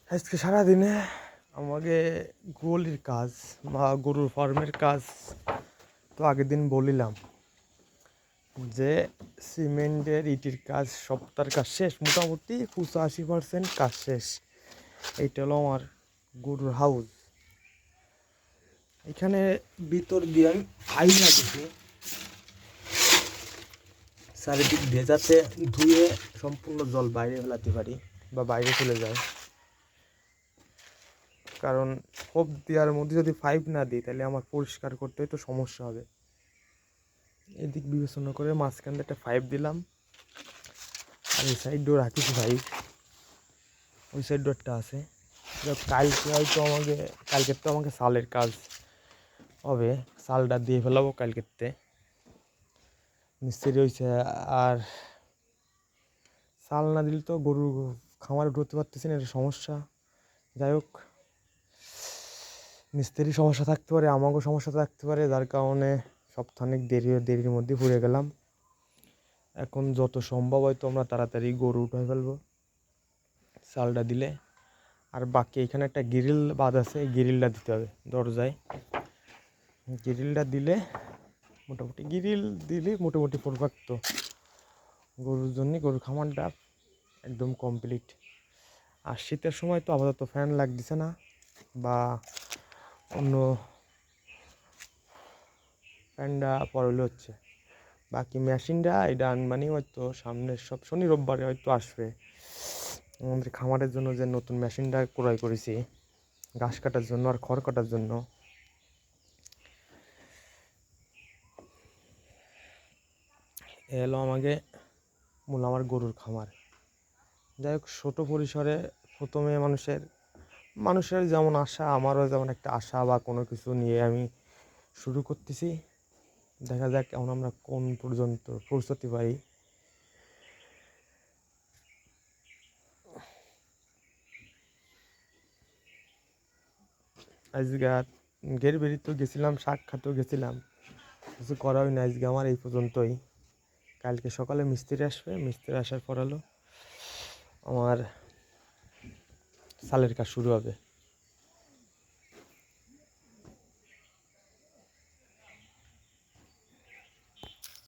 আজকে সারাদিনে আমাকে গোলির কাজ বা গরুর ফার্মের কাজ তো আগের দিন বলিলাম যে সিমেন্টের ইটির কাজ সপ্তাহের কাজ শেষ, মোটামুটি 85% কাজ শেষ। এইটা হলো আমার গরুর হাউস। এখানে ভিতর দিয়ে আমি আইনা দিছি চারিদিক দিয়ে, যাতে ধুয়ে সম্পূর্ণ জল বাইরে ফেলাতে পারি বা বাইরে চলে যায়। কারণ কোপ দেওয়ার মধ্যে যদি পাইপ না দিই তাহলে আমার পরিষ্কার করতে তো সমস্যা হবে। এদিক বিবেচনা করে মাঝখানে একটা পাইপ দিলাম, আর এই সাইডও রাখিছি পাইপ, ওই সাইডও একটা আছে। কালকে হয়তো কালকের তো আমাকে সালের কাজ হবে, সালটা দিয়ে ফেলাবো কালকেরতে, মিস্ত্রি হয়েছে। আর সাল না দিলে তো গরু খামারে ঢুকতে পারতেছি না, এটা সমস্যা। যাই হোক, মিস্ত্রির সমস্যা থাকতে পারে, আমাকেও সমস্যা থাকতে পারে, যার কারণে সপ্তাহে দেরির মধ্যে ঘুরে গেলাম। এখন যত সম্ভব হয়তো আমরা তাড়াতাড়ি গরু উঠাই ফেলবো চালটা দিলে। আর বাকি এখানে একটা গ্রিল বাঁধ আছে, এই গ্রিলটা দিতে হবে দরজায়। গ্রিলটা দিলে মোটামুটি পারফেক্ট। গরুর জন্য গরুর খামারটা একদম কমপ্লিট। আর শীতের সময় তো আপাতত ফ্যান লাগতেছে না বা অন্য ফ্যানটা পরলে হচ্ছে। বাকি মেশিনটা এটা আনবানি হয়তো সামনের সব শনি রোববারে হয়তো আসবে। আমাদের খামারের জন্য যে নতুন মেশিনটা ক্রয় করেছি ঘাস কাটার জন্য আর খড় কাটার জন্য, এলো আমাকে মূল আমার গরুর খামার। যাই হোক, ছোটো পরিসরে প্রথমে মানুষের যেমন আশা, আমারও যেমন একটা আশা বা কোনো কিছু নিয়ে আমি শুরু করতেছি। দেখা যাক এখন আমরা কোন পর্যন্ত পৌঁছতে পারি। আজকে গের বেরিতেও গেছিলাম, শাক খাতেও গেছিলাম, কিছু করা হয় না। আজকে আমার এই পর্যন্তই। কালকে সকালে মিস্ত্রি আসবে, মিস্ত্রি আসার পর হলো আমার সালের কাজ শুরু হবে।